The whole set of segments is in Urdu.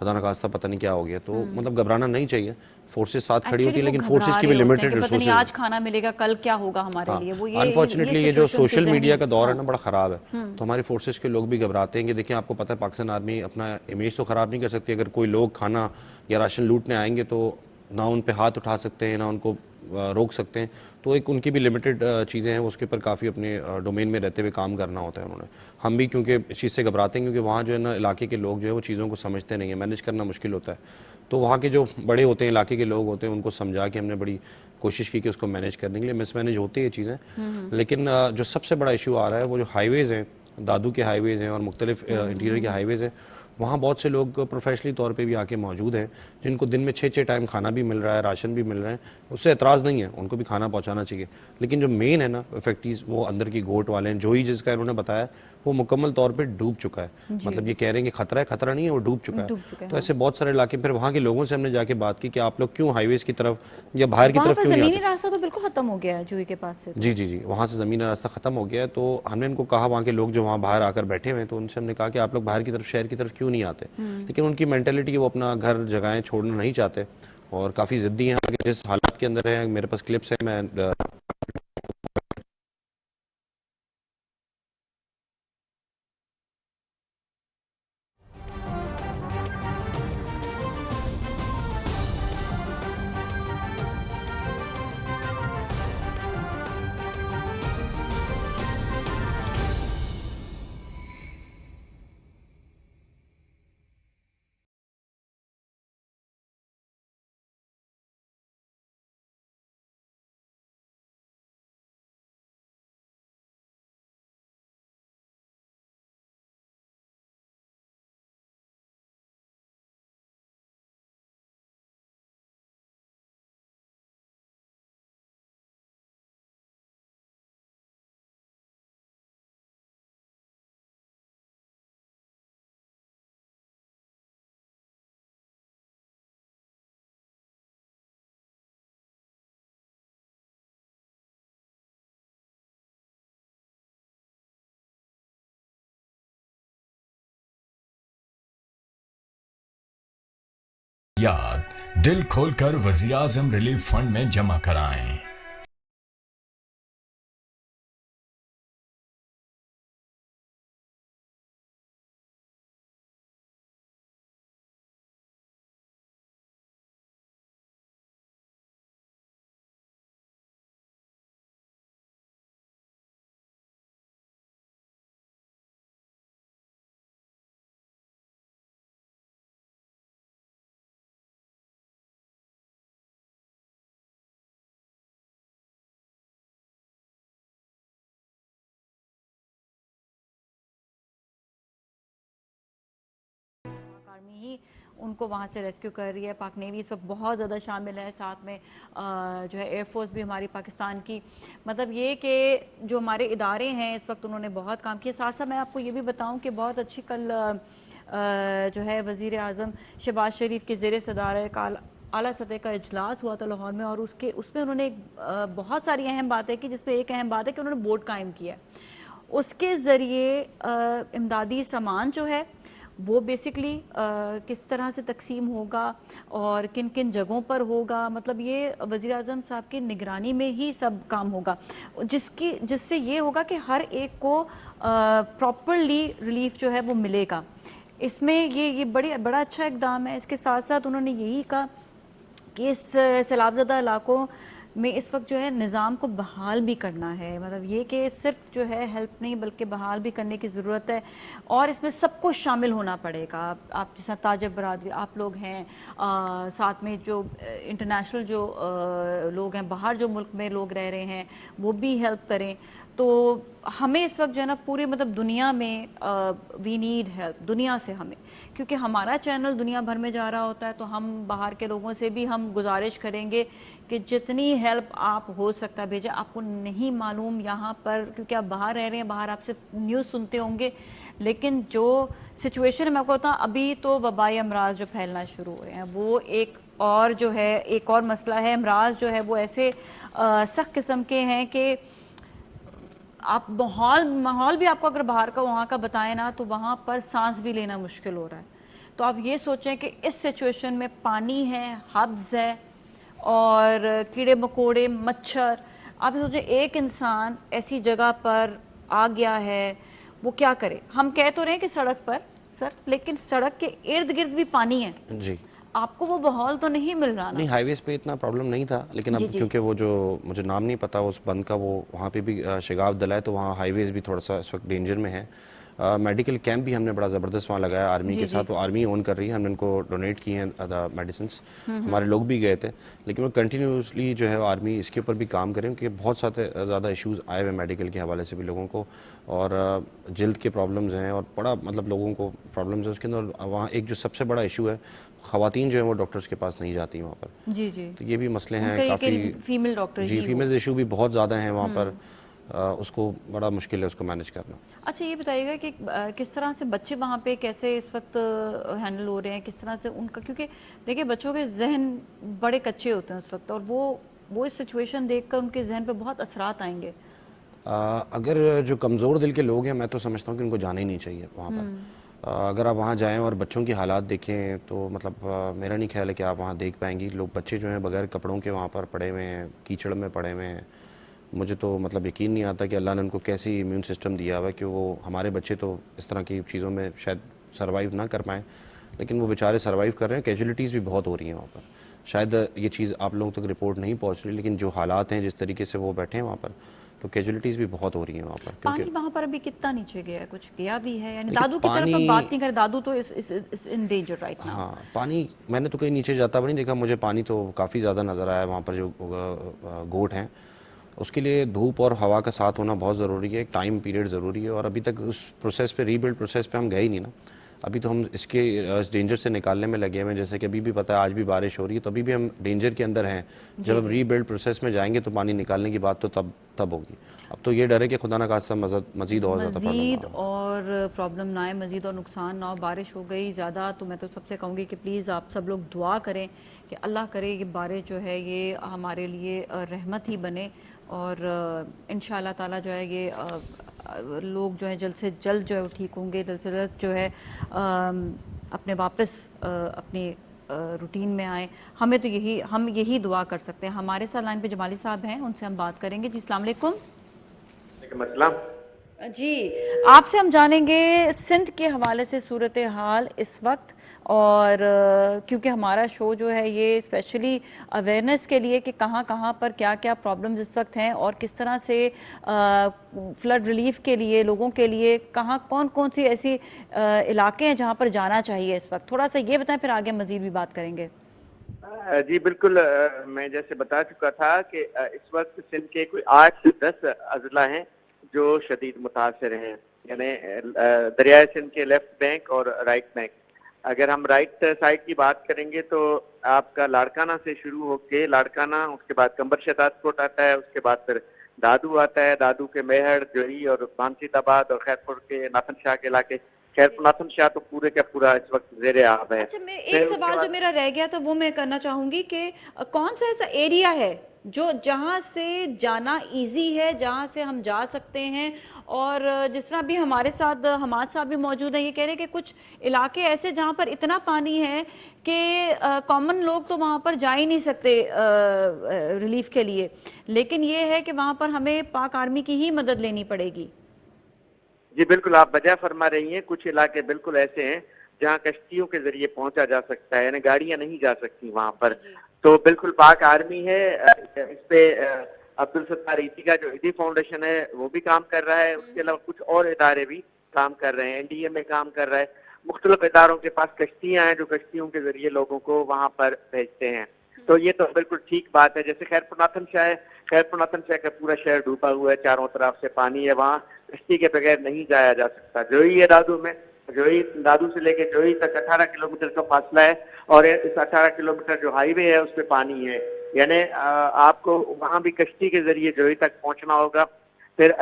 خدا نخواستہ پتہ نہیں کیا ہو گیا. تو مطلب گھبرانا نہیں چاہیے. فورسز ساتھ کھڑی ہوتی Actually ہیں لیکن وہ فورسز کی بھی گھبرا رہے ہوتے لمیٹڈ ہیں کہ پتہ نہیں ریسورسز. آج کھانا ملے گا کل کیا ہوگا ہمارے لیے. وہ انفارچونیٹلی یہ جو situation سوشل کے میڈیا ذہن- کا دور ہے نا بڑا خراب ہے. تو ہماری فورسز کے لوگ بھی گھبراتے ہیں کہ دیکھیں آپ کو پتہ ہے پاکستان آرمی اپنا امیج تو خراب نہیں کر سکتی. اگر کوئی لوگ کھانا یا راشن لوٹنے آئیں گے تو نہ ان پہ ہاتھ اٹھا سکتے ہیں نہ ان کو روک سکتے ہیں. تو ایک ان کی بھی لمیٹڈ چیزیں ہیں, اس کے اوپر کافی اپنے ڈومین میں رہتے ہوئے کام کرنا ہوتا ہے انہوں نے. ہم بھی کیونکہ اس چیز سے گھبراتے ہیں کیونکہ وہاں جو ہے نا علاقے کے لوگ جو ہے وہ چیزوں کو سمجھتے نہیں ہیں, مینیج کرنا مشکل ہوتا ہے. تو وہاں کے جو بڑے ہوتے ہیں علاقے کے لوگ ہوتے ہیں ان کو سمجھا کے ہم نے بڑی کوشش کی کہ اس کو مینیج کرنے کے لیے. مس مینیج ہوتی ہے یہ چیزیں, لیکن جو سب سے بڑا ایشو آ رہا ہے وہ جو ہائی ویز ہیں, دادو کے ہائی ویز ہیں اور مختلف انٹیریئر کے ہائی ویز ہیں, وہاں بہت سے لوگ پروفیشنلی طور پہ بھی آ کے موجود ہیں جن کو دن میں 6 ٹائم کھانا بھی مل رہا ہے, راشن بھی مل رہے ہیں. اس سے اعتراض نہیں ہے, ان کو بھی کھانا پہنچانا چاہیے. لیکن جو مین ہے نا افیکٹیز وہ اندر کی گوٹ والے ہیں. جو ہی جس کا انہوں نے بتایا وہ مکمل طور پہ ڈوب چکا ہے. مطلب یہ کہہ رہے ہیں کہ خطرہ ہے, خطرہ نہیں ہے, وہ ڈوب چکا ہے. تو ایسے بہت سارے علاقے, پھر وہاں کے لوگوں سے ہم نے جا کے بات کی کہ آپ لوگ کیوں ہائی ویز کی طرف یا باہر کی وہاں طرف پر کیوں نہیں زمینی آتے. راستہ تو بالکل ختم ہو گیا ہے جوہی کے پاس سے. جی جی جی, وہاں سے زمین راستہ ختم ہو گیا ہے. تو ہم نے ان کو کہا وہاں کے لوگ جو وہاں باہر آ کر بیٹھے ہوئے ہیں تو ان سے ہم نے کہا کہ آپ لوگ باہر کی طرف شہر کی طرف کیوں نہیں آتے. لیکن ان کی مینٹلٹی وہ اپنا گھر جگہیں چھوڑنا نہیں چاہتے اور کافی ضدی ہیں. جس حالات کے اندر ہیں, میرے پاس کلپس ہیں, میں یاد دل کھول کر وزیر اعظم ریلیف فنڈ میں جمع کرائیں. آرمی ہی ان کو وہاں سے ریسکیو کر رہی ہے. پاک نیوی اس وقت بہت زیادہ شامل ہے, ساتھ میں جو ہے ایئر فورس بھی ہماری پاکستان کی. مطلب یہ کہ جو ہمارے ادارے ہیں اس وقت انہوں نے بہت کام کیا. ساتھ ساتھ میں آپ کو یہ بھی بتاؤں کہ بہت اچھی کل جو ہے وزیر اعظم شہباز شریف کے زیر صدارت اعلیٰ سطح کا اجلاس ہوا تھا لاہور میں, اور اس میں انہوں نے بہت ساری اہم باتیں کی, جس پہ ایک اہم بات ہے کہ انہوں نے بورڈ قائم کیا. اس کے ذریعے امدادی سامان جو ہے وہ بیسکلی کس طرح سے تقسیم ہوگا اور کن کن جگہوں پر ہوگا. مطلب یہ وزیر اعظم صاحب کی نگرانی میں ہی سب کام ہوگا, جس سے یہ ہوگا کہ ہر ایک کو پراپرلی ریلیف جو ہے وہ ملے گا. اس میں یہ بڑا اچھا اقدام ہے. اس کے ساتھ ساتھ انہوں نے یہی کہا کہ اس سیلاب زدہ علاقوں میں اس وقت جو ہے نظام کو بحال بھی کرنا ہے. مطلب یہ کہ صرف جو ہے ہیلپ نہیں بلکہ بحال بھی کرنے کی ضرورت ہے, اور اس میں سب کو شامل ہونا پڑے گا. آپ جیسا تاجر برادری آپ لوگ ہیں, ساتھ میں جو انٹرنیشنل جو لوگ ہیں, باہر جو ملک میں لوگ رہ رہے ہیں وہ بھی ہیلپ کریں. تو ہمیں اس وقت جو ہے نا پورے مطلب دنیا میں وی نیڈ ہیلپ, دنیا سے ہمیں, کیونکہ ہمارا چینل دنیا بھر میں جا رہا ہوتا ہے. تو ہم باہر کے لوگوں سے بھی ہم گزارش کریں گے کہ جتنی ہیلپ آپ ہو سکتا ہے بھیجیں. آپ کو نہیں معلوم یہاں پر, کیونکہ آپ باہر رہ رہے ہیں, باہر آپ صرف نیوز سنتے ہوں گے, لیکن جو سچویشن میں آپ کو بتاؤں ابھی تو وبائی امراض جو پھیلنا شروع ہوئے ہیں وہ ایک اور جو ہے ایک اور مسئلہ ہے. امراض جو ہے وہ ایسے سخت قسم کے ہیں کہ آپ ماحول بھی آپ کو اگر باہر کا وہاں کا بتائیں نا تو وہاں پر سانس بھی لینا مشکل ہو رہا ہے. تو آپ یہ سوچیں کہ اس سچویشن میں پانی ہے, ہبز ہے اور کیڑے مکوڑے, مچھر. آپ سوچیں ایک انسان ایسی جگہ پر آ گیا ہے, وہ کیا کرے؟ ہم کہہ تو رہے ہیں کہ سڑک پر سر, لیکن سڑک کے ارد گرد بھی پانی ہے. جی آپ کو وہ ماحول تو نہیں مل رہا نا؟ نہیں, ہائی ویز پہ اتنا پرابلم نہیں تھا, لیکن اب کیونکہ وہ جو مجھے نام نہیں پتا اس بند کا, وہ وہاں پہ بھی شگاف ڈلا ہے, تو وہاں ہائی ویز بھی تھوڑا سا اس وقت ڈینجر میں ہے. میڈیکل کیمپ بھی ہم نے بڑا زبردست وہاں لگایا آرمی کے ساتھ, وہ آرمی اون کر رہی ہے, ہم نے ان کو ڈونیٹ کیے ہیں میڈیسنس, ہمارے لوگ بھی گئے تھے, لیکن وہ کنٹینیوسلی جو ہے آرمی اس کے اوپر بھی کام کریں, کیونکہ بہت سارے زیادہ ایشوز آئے ہوئے میڈیکل کے حوالے سے بھی لوگوں کو, اور جلد کے پرابلمز ہیں, اور بڑا مطلب لوگوں کو پرابلمز ہیں اس کے اندر. وہاں ایک جو سب سے بڑا ایشو ہے, خواتین جو ہیں وہ ڈاکٹرز کے پاس نہیں جاتی وہاں پر. جی جی, تو یہ بھی مسئلے ہیں کافی, فیمیل ڈاکٹر. جی فیمیل ایشو بھی بہت زیادہ ہیں وہاں پر, اس کو بڑا مشکل ہے اس کو مینیج کرنا. اچھا یہ بتائیے گا کہ کس طرح سے بچے وہاں پہ کیسے اس وقت ہینڈل ہو رہے ہیں, کس طرح سے ان کا, کیونکہ دیکھیں بچوں کے ذہن بڑے کچے ہوتے ہیں اس وقت, اور وہ اس سچویشن دیکھ کر ان کے ذہن پہ بہت اثرات آئیں گے. اگر جو کمزور دل کے لوگ ہیں, میں تو سمجھتا ہوں کہ ان کو جانا ہی نہیں چاہیے وہاں پر. اگر آپ وہاں جائیں اور بچوں کی حالات دیکھیں تو مطلب میرا نہیں خیال ہے کہ آپ وہاں دیکھ پائیں گی. لوگ بچے جو ہیں بغیر کپڑوں کے وہاں پر پڑے ہوئے ہیں, کیچڑ میں پڑے ہوئے ہیں. مجھے تو مطلب یقین نہیں آتا کہ اللہ نے ان کو کیسی امیون سسٹم دیا ہوا ہے کہ وہ, ہمارے بچے تو اس طرح کی چیزوں میں شاید سروائیو نہ کر پائیں, لیکن وہ بیچارے سروائیو کر رہے ہیں. کیجولیٹیز بھی بہت ہو رہی ہیں وہاں پر. شاید یہ چیز آپ لوگوں تک رپورٹ نہیں پہنچ رہی, لیکن جو حالات ہیں جس طریقے سے وہ بیٹھے ہیں وہاں پر, تو کیجولیٹیز بھی بہت ہو رہی ہیں وہاں پر. پانی وہاں پر ابھی کتنا نیچے گیا ہے؟ کچھ گیا بھی ہے؟ یعنی دادو کی طرف ہم بات نہیں کریں, دادو تو اس ان ڈینجر رائٹ ناؤ. ہاں پانی میں نے تو کہیں نیچے جاتا بھی نہیں دیکھا, مجھے پانی تو کافی زیادہ نظر آیا وہاں پر. جو گوٹ ہیں اس کے لیے دھوپ اور ہوا کا ساتھ ہونا بہت ضروری ہے, ایک ٹائم پیریڈ ضروری ہے, اور ابھی تک اس پروسیس پہ, ری بلڈ پروسیس پہ ہم گئے ہی نہیں نا. ابھی تو ہم اس کے ڈینجر سے نکالنے میں لگے ہوئے ہیں. جیسے کہ ابھی بھی پتہ ہے آج بھی بارش ہو رہی ہے, تو ابھی بھی ہم ڈینجر کے اندر ہیں. جب ہم ری بلڈ پروسیس میں جائیں گے تو پانی نکالنے کی بات تو تب ہوگی. اب تو یہ ڈر ہے کہ خدا نہ خاصہ مزید اور زیادہ پرابلم نہ آئے, مزید اور نقصان نہ ہو. بارش ہو گئی زیادہ تو میں تو سب سے کہوں گی کہ پلیز آپ سب لوگ دعا کریں کہ اللہ کرے یہ بارش جو ہے یہ ہمارے لیے رحمت ہی بنے, اور انشاءاللہ تعالیٰ جو ہے یہ لوگ جو ہے جلد سے جلد جو ہے وہ ٹھیک ہوں گے, جلد سے جلد جو ہے اپنے واپس اپنی روٹین میں آئیں. ہمیں تو ہم یہی دعا کر سکتے ہیں. ہمارے ساتھ لائن پہ جمالی صاحب ہیں, ان سے ہم بات کریں گے. جی السلام علیکم. وعلیکم السلام. جی آپ سے ہم جانیں گے سندھ کے حوالے سے صورتحال اس وقت, اور کیونکہ ہمارا شو جو ہے یہ اسپیشلی اویئرنیس کے لیے کہ کہاں کہاں پر کیا کیا پرابلمز اس وقت ہیں, اور کس طرح سے فلڈ ریلیف کے لیے لوگوں کے لیے کہاں کون سی ایسی علاقے ہیں جہاں پر جانا چاہیے اس وقت. تھوڑا سا یہ بتائیں, پھر آگے مزید بھی بات کریں گے. جی بالکل, میں جیسے بتا چکا تھا کہ اس وقت سندھ کے کوئی 8 سے 10 اضلاع ہیں جو شدید متاثر ہیں, یعنی دریائے سندھ کے لیفٹ بینک اور رائٹ بینک. اگر ہم رائٹ سائڈ کی بات کریں گے تو آپ کا لاڑکانہ سے شروع ہو کے لاڑکانہ, اس کے بعد کمبر شہزاد کوٹ آتا ہے, اس کے بعد پھر دادو آتا ہے, دادو کے میہر, جوہی اور بانسید آباد اور خیرپور کے ناتن شاہ کے علاقے. خیرپور ناتن شاہ تو پورے کا پورا اس وقت زیر آب ہے. اچھا ایک سوال جو میرا رہ گیا تھا وہ میں کرنا چاہوں گی کہ کون سا ایسا ایریا ہے جو جہاں سے جانا ایزی ہے, جہاں سے ہم جا سکتے ہیں, اور جس طرح بھی ہمارے ساتھ حماد صاحب بھی موجود ہیں, یہ کہہ رہے ہیں کہ کچھ علاقے ایسے جہاں پر اتنا پانی ہے کہ کامن لوگ تو وہاں پر جا ہی نہیں سکتے ریلیف کے لیے, لیکن یہ ہے کہ وہاں پر ہمیں پاک آرمی کی ہی مدد لینی پڑے گی. جی بالکل, آپ بجا فرما رہی ہیں. کچھ علاقے بالکل ایسے ہیں جہاں کشتیوں کے ذریعے پہنچا جا سکتا ہے, یعنی گاڑیاں نہیں جا سکتی وہاں پر. تو بالکل پاک آرمی ہے. اس پہ عبدالستار ایدی کا جو ایدی فاؤنڈیشن ہے وہ بھی کام کر رہا ہے. اس کے علاوہ کچھ اور ادارے بھی کام کر رہے ہیں. NDA میں کام کر رہا ہے. مختلف اداروں کے پاس کشتیاں ہیں جو کشتیوں کے ذریعے لوگوں کو وہاں پر بھیجتے ہیں. تو یہ تو بالکل ٹھیک بات ہے. جیسے خیرپور ناتن شاہ ہے, خیرپور ناتن شاہ کا پورا شہر ڈوبا ہوا ہے, چاروں طرف سے پانی ہے, وہاں کشتی کے بغیر نہیں جایا جا سکتا. جوہی ہے دادو میں, جوہی دادو سے لے کے جوہی تک 18 کلومیٹر کا فاصلہ ہے, اور اس 18 کلومیٹر جو ہائی وے ہے اس پہ پانی ہے, یعنی آپ کو وہاں بھی کشتی کے ذریعے جوہی تک پہنچنا ہوگا. پھر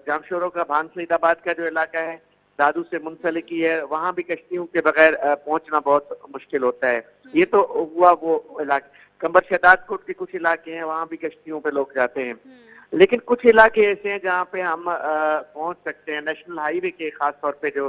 جامشورو کا بانسید آباد کا جو علاقہ ہے دادو سے منسلک ہی ہے, وہاں بھی کشتیوں کے بغیر پہنچنا بہت مشکل ہوتا ہے. یہ تو ہوا وہ علاقہ. کمبر شہزاد کوٹ کے کچھ علاقے ہیں وہاں بھی کشتیوں پہ لوگ جاتے ہیں, لیکن کچھ علاقے ایسے ہیں جہاں پہ ہم پہنچ سکتے ہیں. نیشنل ہائی وے کے خاص طور پہ جو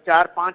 4-5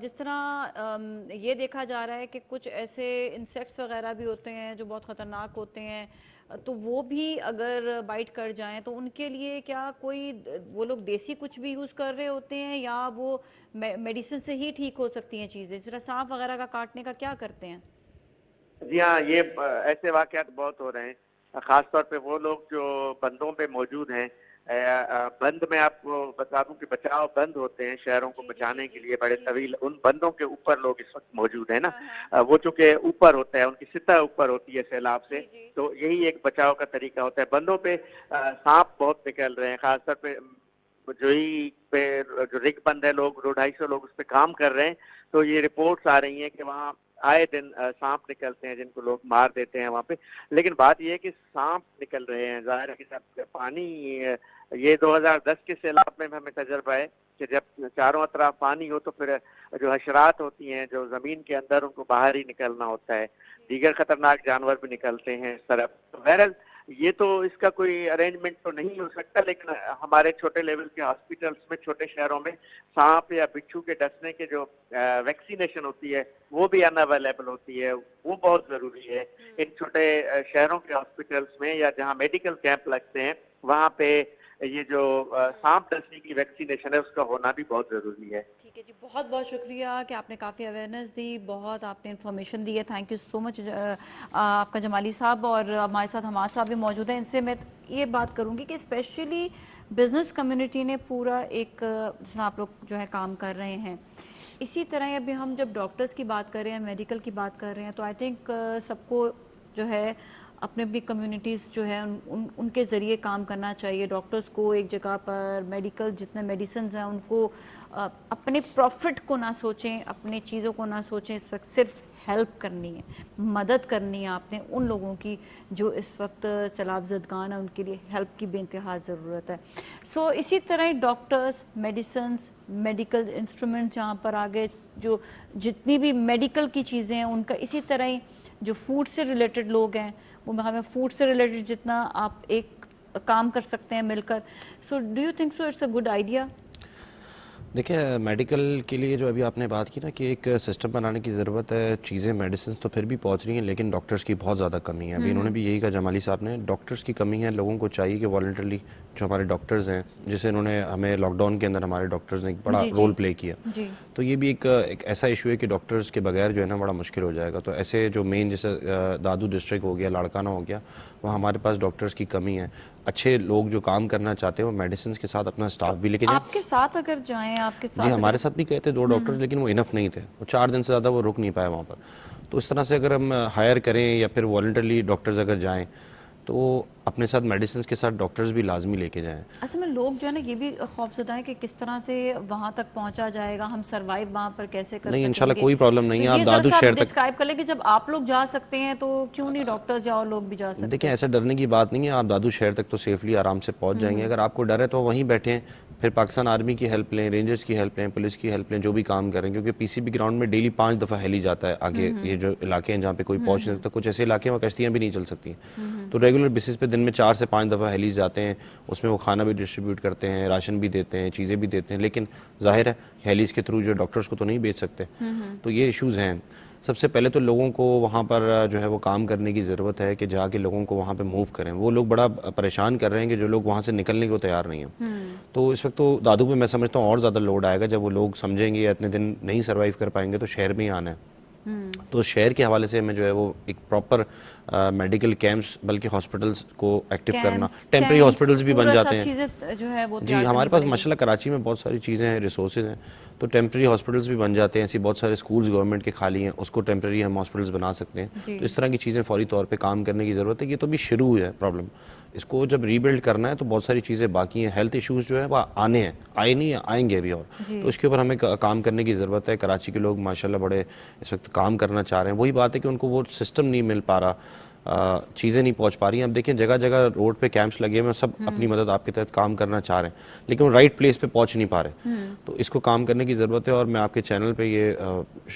جس طرح یہ دیکھا جا رہا ہے کہ کچھ ایسے انسیکٹس وغیرہ بھی ہوتے ہیں جو بہت خطرناک ہوتے ہیں، تو وہ بھی اگر بائٹ کر جائیں تو ان کے لیے کیا کوئی وہ لوگ دیسی کچھ بھی یوز کر رہے ہوتے ہیں یا وہ میڈیسن سے ہی ٹھیک ہو سکتی ہیں چیزیں؟ اس طرح سانپ وغیرہ کا کاٹنے کا کیا کرتے ہیں؟ جی ہاں، یہ ایسے واقعات بہت ہو رہے ہیں، خاص طور پہ وہ لوگ جو بندوں پہ موجود ہیں۔ بند میں آپ کو بتا دوں کہ بچاؤ بند ہوتے ہیں شہروں کو بچانے کے لیے بڑے طویل، ان بندوں کے اوپر لوگ اس وقت موجود ہیں نا، وہ چونکہ اوپر ہوتا ہے، ان کی سطح اوپر ہوتی ہے سیلاب سے، تو یہی ایک بچاؤ کا طریقہ ہوتا ہے۔ بندوں پہ سانپ بہت نکل رہے ہیں، خاص طور پہ جوئی پہ جو رگ بند ہے، لوگ 200-250 لوگ اس پہ کام کر رہے ہیں، تو یہ رپورٹس آ رہی ہیں کہ وہاں آئے دن سانپ نکلتے ہیں جن کو لوگ مار دیتے ہیں وہاں پہ۔ لیکن بات یہ ہے کہ سانپ نکل رہے ہیں، ظاہر ہے کہ پانی، یہ 2010 کے سیلاب میں ہمیں تجربہ ہے کہ جب چاروں اطراف پانی ہو تو پھر جو حشرات ہوتی ہیں جو زمین کے اندر، ان کو باہر ہی نکلنا ہوتا ہے، دیگر خطرناک جانور بھی نکلتے ہیں اس طرف۔ بہرحال یہ تو اس کا کوئی ارینجمنٹ تو نہیں ہو سکتا، لیکن ہمارے چھوٹے لیول کے ہاسپٹلس میں، چھوٹے شہروں میں سانپ یا بچھو کے ڈسنے کے جو ویکسینیشن ہوتی ہے وہ بھی ان اویلیبل ہوتی ہے، وہ بہت ضروری ہے۔ ان چھوٹے شہروں کے ہاسپٹلس میں یا جہاں میڈیکل کیمپ لگتے ہیں وہاں پہ یہ جو سانپ ڈسنے کی ویکسینیشن ہے اس کا ہونا بھی بہت ضروری ہے۔ ٹھیک ہے جی، بہت بہت شکریہ کہ آپ نے کافی اویئرنیس دی، بہت آپ نے انفارمیشن دی ہے، تھینک یو سو مچ آپ کا جمالی صاحب، اور ہمارے ساتھ حماد صاحب بھی موجود ہیں۔ ان سے میں یہ بات کروں گی کہ اسپیشلی بزنس کمیونٹی نے پورا ایک، جس طرح آپ لوگ جو ہے کام کر رہے ہیں، اسی طرح ابھی ہم جب ڈاکٹرز کی بات کر رہے ہیں، میڈیکل کی بات کر رہے ہیں، تو آئی تھنک سب کو جو ہے اپنے اپنی کمیونٹیز جو ہے ان کے ذریعے کام کرنا چاہیے۔ ڈاکٹرز کو ایک جگہ پر، میڈیکل جتنے میڈیسنز ہیں ان کو اپنے پروفٹ کو نہ سوچیں، اپنی چیزوں کو نہ سوچیں، اس وقت صرف ہیلپ کرنی ہے، مدد کرنی ہے آپ نے ان لوگوں کی جو اس وقت سیلاب زدگان ہیں، ان کے لیے ہیلپ کی بے انتہا ضرورت ہے۔ سو اسی طرح ہی ڈاکٹرز، میڈیسنز، میڈیکل انسٹرومنٹس جہاں پر آگے جو جتنی بھی میڈیکل کی چیزیں ہیں ان کا، اسی طرح ہی جو فوڈ سے ریلیٹڈ لوگ ہیں وہ ہمیں فوڈ سے ریلیٹڈ جتنا آپ ایک کام کر سکتے ہیں مل کر۔ So do you think so it's a good idea? دیکھیں میڈیکل کے لیے جو ابھی آپ نے بات کی نا کہ ایک سسٹم بنانے کی ضرورت ہے، چیزیں میڈیسنز تو پھر بھی پہنچ رہی ہیں لیکن ڈاکٹرز کی بہت زیادہ کمی ہے۔ ابھی انہوں نے بھی یہی کہا جمالی صاحب نے، ڈاکٹرز کی کمی ہے، لوگوں کو چاہیے کہ والنٹرلی جو ہمارے ڈاکٹرز ہیں، جسے انہوں نے ہمیں لاک ڈاؤن کے اندر ہمارے ڈاکٹرز نے ایک بڑا رول پلے کیا، تو یہ بھی ایک ایسا ایشو ہے کہ ڈاکٹرز کے بغیر جو ہے نا بڑا مشکل ہو جائے گا۔ تو ایسے جو مین جیسے دادو ڈسٹرکٹ ہو گیا، لاڑکانہ ہو گیا، وہاں ہمارے پاس ڈاکٹرز کی کمی ہے۔ اچھے لوگ جو کام کرنا چاہتے ہیں وہ میڈیسنز کے ساتھ اپنا سٹاف بھی لے کے جائیں۔ آپ کے ساتھ اگر جائیں، آپ کے ساتھ جی ہمارے ساتھ بھی گئے تھے 2 ڈاکٹرز، لیکن وہ انف نہیں تھے، وہ 4 دن سے زیادہ وہ رک نہیں پائے وہاں پر۔ تو اس طرح سے اگر ہم ہائر کریں یا پھر والنٹرلی ڈاکٹرز اگر جائیں تو اپنے ساتھ میڈیسنز کے ساتھ ڈاکٹرز بھی لازمی لے کے جائیں۔ اصل میں لوگ جو ہے نا یہ بھی خوف زدہ ہیں کہ کس طرح سے وہاں تک پہنچا جائے گا، ہم سروائیو وہاں پر کیسے کر سکیں گے۔ نہیں انشاءاللہ کوئی پرابلم نہیں ہے، آپ دادو شہر تک ڈسکرائب کر لیں کہ جب آپ لوگ جا سکتے ہیں تو کیوں نہیں ڈاکٹرز جاؤ، لوگ بھی جا سکتے ہیں۔ دیکھیں ایسا ڈرنے کی بات نہیں ہے، آپ دادو شہر تک تو سیفلی آرام سے پہنچ جائیں گے۔ اگر آپ کو ڈر ہے تو وہیں بیٹھیں، پھر پاکستان آرمی کی ہیلپ لیں، رینجرز کی ہیلپ لیں، پولیس کی ہیلپ لیں، جو بھی کام کریں، کیونکہ پی سی بی گراؤنڈ میں ڈیلی 5 دفعہ ہیلی جاتا ہے آگے۔ یہ جو علاقے ہیں جہاں پہ کوئی پہنچ نہیں سکتا، کچھ ایسے علاقے ہیں وہاں کشتیاں بھی نہیں چل سکتی ہیں، تو ریگولر بیسس پہ دن میں 4 سے 5 دفعہ ہیلیز جاتے ہیں، اس میں وہ کھانا بھی ڈسٹریبیوٹ کرتے ہیں، راشن بھی دیتے ہیں، چیزیں بھی دیتے ہیں، لیکن ظاہر ہے ہیلیز کے تھرو جو ڈاکٹرز کو تو نہیں بیچ سکتے، تو یہ ایشوز ہیں۔ سب سے پہلے تو لوگوں کو وہاں پر جو ہے وہ کام کرنے کی ضرورت ہے کہ جا کے لوگوں کو وہاں پہ موو کریں۔ وہ لوگ بڑا پریشان کر رہے ہیں کہ جو لوگ وہاں سے نکلنے کو تیار نہیں ہیں، تو اس وقت تو دادو پہ میں سمجھتا ہوں اور زیادہ لوڈ آئے گا جب وہ لوگ سمجھیں گے یا اتنے دن نہیں سروائیو کر پائیں گے تو شہر میں ہی آنا ہے۔ تو شہر کے حوالے سے ہمیں جو ہے وہ ایک پراپر میڈیکل کیمپس بلکہ ہاسپٹلس کو ایکٹیو کرنا، ٹیمپرری ہاسپٹلس بھی بن جاتے ہیں۔ جی ہمارے پاس ماشاءاللہ کراچی میں بہت ساری چیزیں ہیں، ریسورسز ہیں، تو ٹیمپرری ہاسپٹلس بھی بن جاتے ہیں۔ ایسی بہت سارے اسکولز گورنمنٹ کے خالی ہیں، اس کو ٹیمپرری ہم ہاسپٹلس بنا سکتے ہیں۔ تو اس طرح کی چیزیں فوری طور پہ کام کرنے کی ضرورت ہے۔ یہ تو بھی شروع ہے پرابلم، اس کو جب ری بلڈ کرنا ہے تو بہت ساری چیزیں باقی ہیں۔ ہیلتھ ایشوز جو ہے وہ آنے ہیں، آئے نہیں ہیں، آئیں گے ابھی اور، تو اس کے اوپر ہمیں کام کرنے کی ضرورت ہے۔ کراچی کے لوگ ماشاءاللہ بڑے اس وقت کام کرنا چاہ رہے ہیں۔ وہی بات ہے کہ ان کو وہ سسٹم نہیں مل پا رہا، چیزیں نہیں پہنچ پا رہی ہیں۔ اب دیکھیں جگہ جگہ روڈ پہ کیمپس لگے ہوئے ہیں، سب اپنی مدد آپ کے تحت کام کرنا چاہ رہے ہیں، لیکن وہ رائٹ پلیس پہ پہنچ نہیں پا رہے، تو اس کو کام کرنے کی ضرورت ہے۔ اور میں آپ کے چینل پہ یہ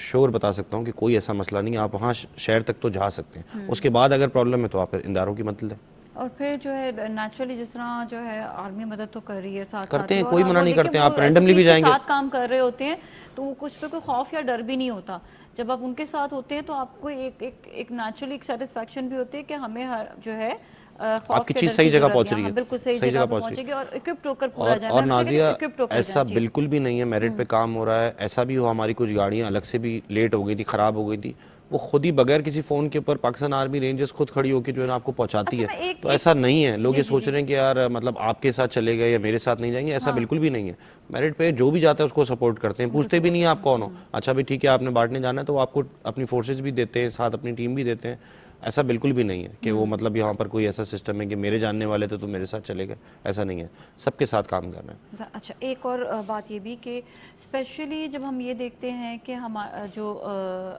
شور بتا سکتا ہوں کہ کوئی ایسا مسئلہ نہیں ہے، آپ وہاں شہر تک تو جا سکتے ہیں، اس کے بعد اگر پرابلم ہے تو آپ پھر اداروں کی مدد لیں۔ اور پھر جو ہے نیچرلی جس طرح جو ہے آرمی مدد تو کر رہی ہے ساتھ کرتے ہیں، کوئی منع نہیں کرتے ہیں، آپ رینڈملی بھی جائیں گے ساتھ کام کر رہے ہوتے ہیں تو وہ کچھ پہ کوئی خوف یا ڈر بھی نہیں ہوتا. جب آپ ان کے ساتھ ہوتے ہیں تو آپ کو ایک نیچرلی ایک سیٹسفیکشن بھی ہوتی ہے کہ ہمیں جو ہے آپ کی چیز صحیح جگہ پہنچ رہی ہے، بالکل صحیح جگہ پہنچے گی اور اکوپڈ ہو کر پورا جانا. اور نازیہ ایسا بالکل بھی نہیں ہے میرٹ پہ کام ہو رہا ہے، ایسا بھی ہو ہماری کچھ گاڑیاں الگ سے بھی لیٹ ہو گئی تھی، خراب ہو گئی تھی، وہ خود ہی بغیر کسی فون کے اوپر پاکستان آرمی رینجرز خود کھڑی ہو کے جو ہے نا آپ کو پہنچاتی ہے. تو ایسا نہیں ہے لوگ یہ سوچ رہے ہیں کہ یار مطلب آپ کے ساتھ چلے گئے یا میرے ساتھ نہیں جائیں گے، ایسا بالکل بھی نہیں ہے. میرٹ پہ جو بھی جاتا ہے اس کو سپورٹ کرتے ہیں، پوچھتے بھی نہیں ہیں آپ کون ہو. اچھا بھی ٹھیک ہے آپ نے باٹنے جانا ہے تو آپ کو اپنی فورسز بھی دیتے ہیں، ساتھ اپنی ٹیم بھی دیتے ہیں. ایسا بالکل بھی نہیں ہے کہ وہ مطلب یہاں پر کوئی ایسا سسٹم ہے کہ میرے جاننے والے تو میرے ساتھ چلے گئے، ایسا نہیں ہے، سب کے ساتھ کام کر رہے ہیں. اچھا ایک اور بات یہ بھی کہ اسپیشلی جب ہم یہ دیکھتے ہیں کہ ہم جو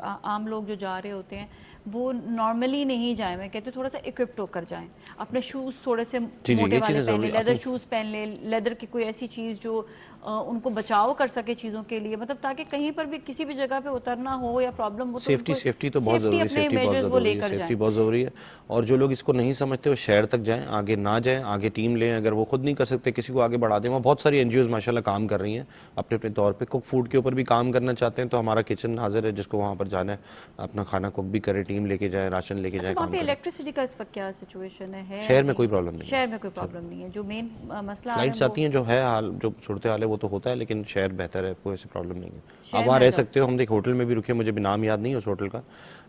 عام لوگ جو جا رہے ہوتے ہیں وہ نارملی نہیں جائیں، میں کہتے تھوڑا سا اکوپڈ ہو کر جائیں، اپنے شوز تھوڑے سے موٹے والے پہن لیں، لیدر شوز پہن لیں، لیدر کی کوئی ایسی چیز جو ان کو بچاؤ کر سکے چیزوں کے لیے، مطلب تاکہ کہیں پر بھی کسی بھی جگہ پہ اترنا ہو یا پرابلم ہو تو سیفٹی تو بہت ضروری ہے، سیفٹی بہت ضروری ہے. اور جو لوگ اس کو نہیں سمجھتے وہ شہر تک جائیں، آگے نہ جائیں، آگے ٹیم لیں، اگر وہ خود نہیں کر سکتے کسی کو آگے بڑھا دیں. وہاں بہت ساری NGOز ماشاءاللہ کام کر رہی ہیں اپنے اپنے طور پہ. کک فوڈ کے اوپر بھی کام کرنا چاہتے ہیں تو ہمارا کچن حاضر ہے، جس کو وہاں پر جانا ہے اپنا کھانا کوک بھی کرے، ٹیم لے کے جائیں، راشن لے کے جائیں، کام کریں. الیکٹریسٹی کا اس وقت کیا سچویشن ہے؟ شہر میں کوئی پرابلم نہیں، شہر میں کوئی پرابلم نہیں ہے. جو مین مسئلہ لائٹس آتی ہیں جو ہے حال، جو صورتحال ہے وہ تو ہوتا ہے، لیکن شہر بہتر ہے، کوئی ایسی پرابلم نہیں ہے. آپ وہاں رہ سکتے ہو. ہم ایک ہوٹل میں بھی رکے، مجھے بھی نام یاد نہیں ہے اس ہوٹل کا،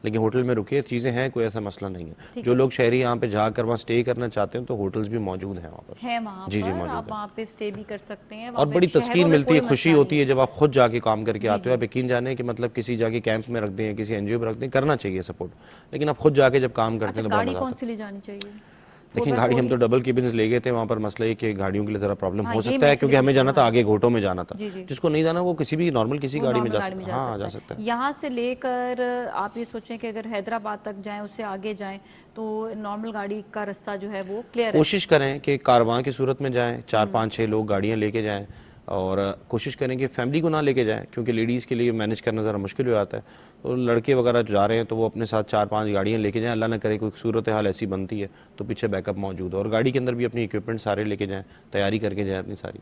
لیکن ہوٹل میں رکے، چیزیں ہیں، کوئی ایسا مسئلہ نہیں ہے. جو لوگ شہری یہاں پہ جا کر وہاں اسٹے کرنا چاہتے ہیں تو ہوٹلز بھی موجود ہیں وہاں پر. جی موجود آپ وہاں پہ اسٹے بھی کر سکتے ہیں. اور بڑی تسکین ملتی ہے، خوشی ہوتی ہے جب آپ خود جا کے کام کر کے آتے ہو. آپ یقین جانے کہ مطلب کسی جا کے کیمپ میں رکھ دیں، کسی NGO میں رکھ دیں، کرنا چاہیے سپورٹ، لیکن آپ خود جا کے جب کام کرتے ہیں تو گاڑی کون سی لے جانی چاہیے؟ لیکن گاڑی ہم تو ڈبل کیبنز لے گئے تھے. وہاں پر مسئلہ یہ کہ گاڑیوں کے لیے ذرا پرابلم ہو سکتا ہے کیونکہ ہمیں جانا تھا آگے گھوٹوں میں جانا تھا. جس کو نہیں جانا وہ کسی بھی نارمل کسی گاڑی میں جا سکتا ہے. یہاں سے لے کر آپ یہ سوچیں کہ اگر حیدرآباد تک جائیں، اس سے آگے جائیں تو نارمل گاڑی کا رستہ جو ہے وہ کلیئر ہے. کوشش کریں کہ کارواں کی صورت میں جائیں، 4-5-6 لوگ گاڑیاں لے کے جائیں، اور کوشش کریں کہ فیملی کو نہ لے کے جائیں کیونکہ لیڈیز کے لیے مینیج کرنا ذرا مشکل ہو جاتا ہے. تو لڑکے وغیرہ جا رہے ہیں تو وہ اپنے ساتھ 4-5 گاڑیاں لے کے جائیں. اللہ نہ کرے کوئی صورتحال ایسی بنتی ہے تو پیچھے بیک اپ موجود ہے. اور گاڑی کے اندر بھی اپنی اکوپمنٹ سارے لے کے جائیں، تیاری کر کے جائیں اپنی ساری.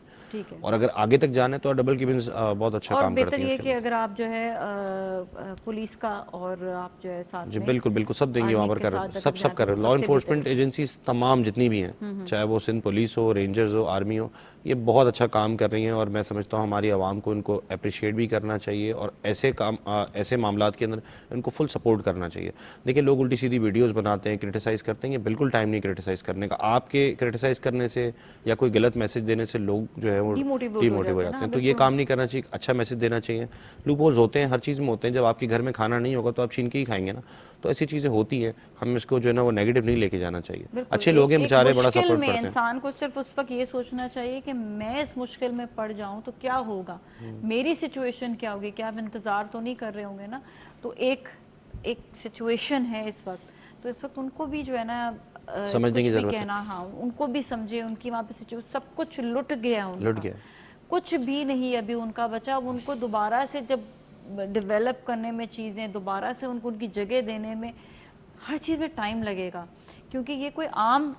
اور اگر آگے تک جانا ہے تو ڈبل کیبنز بہت اچھا کام کرتی ہیں. اور بہتر یہ کہ اگر آپ جو ہے پولیس کا اور آپ جو ہے ساتھ جی بالکل سب دیں گے وہاں پر، سب کر رہے ہیں. لا انفورسمنٹ ایجنسیز تمام جتنی بھی ہیں، چاہے وہ سندھ پولیس ہو، رینجرز ہو، آرمی ہو، یہ بہت اچھا کام کر رہی ہیں. اور میں سمجھتا ہوں ہماری عوام کو ان کو اپریشیٹ بھی کرنا چاہیے اور ایسے معاملات کے اندر ان کو فل سپورٹ کرنا چاہیے. دیکھیں لوگ الٹی سیدھی ویڈیوز بناتے ہیں، کرٹیسائز کرتے ہیں، یہ بالکل ٹائم نہیں کرٹیسائز کرنے کا. آپ کے کرٹیسائز کرنے سے یا کوئی غلط میسج دینے سے لوگ جو ہے وہ ڈی موٹیو ہو جاتے ہیں. تو یہ کام نہیں کرنا چاہیے، اچھا میسج دینا چاہیے. لوپ ہولز ہوتے ہیں، ہر چیز میں ہوتے ہیں. جب آپ کے گھر میں کھانا نہیں ہوگا تو آپ چھین کے ہی کھائیں گے نا. تو ایسی چیزیں ہوتی ہیں، ہم اس کو جو ہے نا وہ نیگیٹو نہیں لے کے جانا چاہیے. اچھے لوگ ہیں بیچارے، بڑا سپورٹ کرتے ہیں. انسان کو صرف اس وقت یہ سوچنا چاہیے کہ میں اس مشکل میں پڑ جاؤں تو کیا ہوگا، میری سچویشن کیا ہوگی. کیا آپ انتظار تو نہیں کر رہے ہوں گے نا. تو ایک سچویشن ہے اس وقت، تو اس وقت ان کو بھی جو ہے نا سمجھنے کی ضرورت ہے. ہاں ان کو بھی سمجھے، ان کی وہاں پہ سب کچھ لٹ گیا، کچھ بھی نہیں ابھی ان کا بچا. اب ان کو دوبارہ سے جب ڈیولپ کرنے میں چیزیں، دوبارہ سے ان کو ان کی جگہ دینے میں، ہر چیز میں ٹائم لگے گا. کیونکہ یہ کوئی عام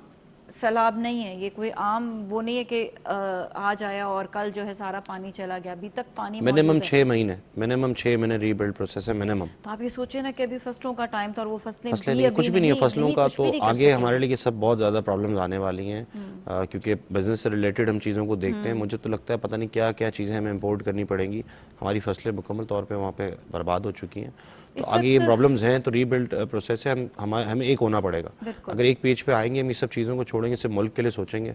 سیلاب نہیں ہے، یہ کوئی عام وہ نہیں ہے کہ آج آیا اور کل جو ہے سارا پانی چلا گیا. ابھی تک پانی منیمم 6 مہینے ری بلڈ پروسیس ہے منیمم. تو آپ یہ سوچیں نا کہ ابھی فصلوں کا ٹائم تھا اور وہ فصلیں کچھ بھی نہیں ہے فصلوں کا. تو آگے ہمارے لیے سب بہت زیادہ پرابلمز آنے والی ہیں کیونکہ بزنس سے ریلیٹڈ ہم چیزوں کو دیکھتے ہیں. مجھے تو لگتا ہے پتہ نہیں کیا کیا چیزیں ہمیں امپورٹ کرنی پڑیں گی. ہماری فصلیں مکمل طور پہ وہاں پہ برباد ہو چکی ہیں. تو آگے یہ پرابلمز ہیں. تو ری بلڈ پروسیس ہے، ہمیں ایک ہونا پڑے گا. اگر ایک پیج پہ آئیں گے، ہم یہ سب چیزوں کو چھوڑیں گے، صرف ملک کے لیے سوچیں گے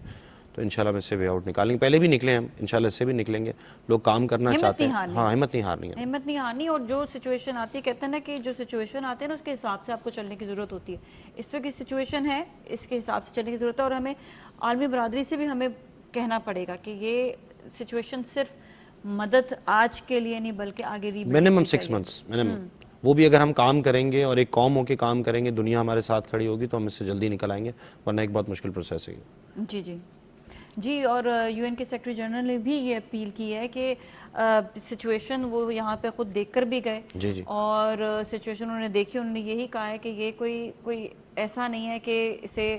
تو انشاءاللہ ہم اس سے وے آؤٹ نکالیں گے. پہلے بھی نکلے ہم، انشاءاللہ اس سے بھی نکلیں گے. لوگ کام کرنا چاہتے ہیں. ہاں ہمت نہیں ہارنی ہے. اور جو سچویشن آتی ہے، کہتے ہیں نا کہ جو سچویشن آتے ہیں نا اس کے حساب سے آپ کو چلنے کی ضرورت ہوتی ہے. اس وقت سچویشن ہے، اس کے حساب سے چلنے کی ضرورت ہے. اور ہمیں عالمی برادری سے بھی ہمیں کہنا پڑے گا کہ یہ سچویشن صرف مدد آج کے لیے نہیں بلکہ آگے بھی منیمم 6 months منیمم. وہ بھی اگر ہم کام کریں گے اور ایک قوم ہو کے کام کریں گے، دنیا ہمارے ساتھ کھڑی ہوگی تو ہم اس سے جلدی نکل آئیں گے، ورنہ ایک بہت مشکل پروسیس ہے. جی. اور UN کے سیکرٹری جنرل نے بھی یہ اپیل کی ہے کہ سچویشن وہ یہاں پہ خود دیکھ کر بھی گئے اور سچویشن انہوں نے دیکھی. انہوں نے یہی کہا ہے کہ یہ کوئی ایسا نہیں ہے کہ اسے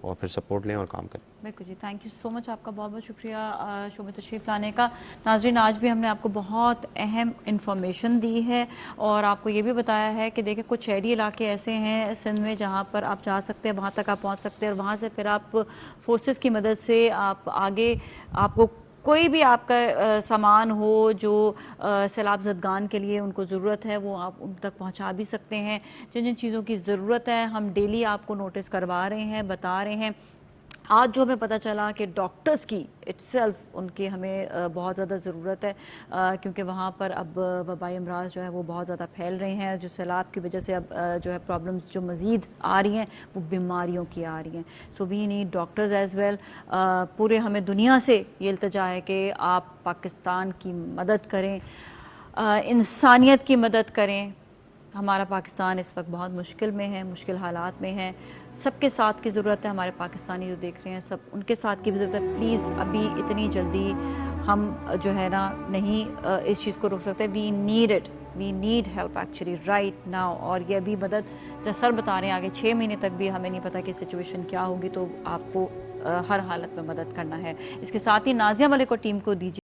اور پھر سپورٹ لیں اور کام کریں. بالکل جی, تھینک یو سو مچ, آپ کا بہت بہت شکریہ شو میں تشریف لانے کا. ناظرین, آج بھی ہم نے آپ کو بہت اہم انفارمیشن دی ہے اور آپ کو یہ بھی بتایا ہے کہ دیکھیں کچھ شہری علاقے ایسے ہیں سندھ میں جہاں پر آپ جا سکتے ہیں, وہاں تک آپ پہنچ سکتے ہیں اور وہاں سے پھر آپ فورسز کی مدد سے آپ آگے, آپ کو کوئی بھی آپ کا سامان ہو جو سیلاب زدگان کے لیے ان کو ضرورت ہے وہ آپ ان تک پہنچا بھی سکتے ہیں. جن جن چیزوں کی ضرورت ہے ہم ڈیلی آپ کو نوٹس کروا رہے ہیں, بتا رہے ہیں. آج جو ہمیں پتہ چلا کہ ڈاکٹرز کی اٹ سیلف ان کی ہمیں بہت زیادہ ضرورت ہے, کیونکہ وہاں پر اب وبائی امراض جو ہے وہ بہت زیادہ پھیل رہے ہیں, جو سیلاب کی وجہ سے اب جو ہے پرابلمز جو مزید آ رہی ہیں وہ بیماریوں کی آ رہی ہیں. So we need doctors as well. پورے ہمیں دنیا سے یہ التجا ہے کہ آپ پاکستان کی مدد کریں, انسانیت کی مدد کریں. ہمارا پاکستان اس وقت بہت مشکل میں ہے, مشکل حالات میں ہے. سب کے ساتھ کی ضرورت ہے, ہمارے پاکستانی جو دیکھ رہے ہیں سب ان کے ساتھ کی بھی ضرورت ہے. پلیز ابھی اتنی جلدی ہم جو ہے نا نہیں اس چیز کو روک سکتے. We need help actually right now. اور یہ ابھی مدد سر بتا رہے ہیں آگے 6 مہینے تک بھی ہمیں نہیں پتہ کہ سچویشن کیا ہوگی, تو آپ کو ہر حالت میں مدد کرنا ہے. اس کے ساتھ ہی نازیہ ملک اور ٹیم کو دیجیے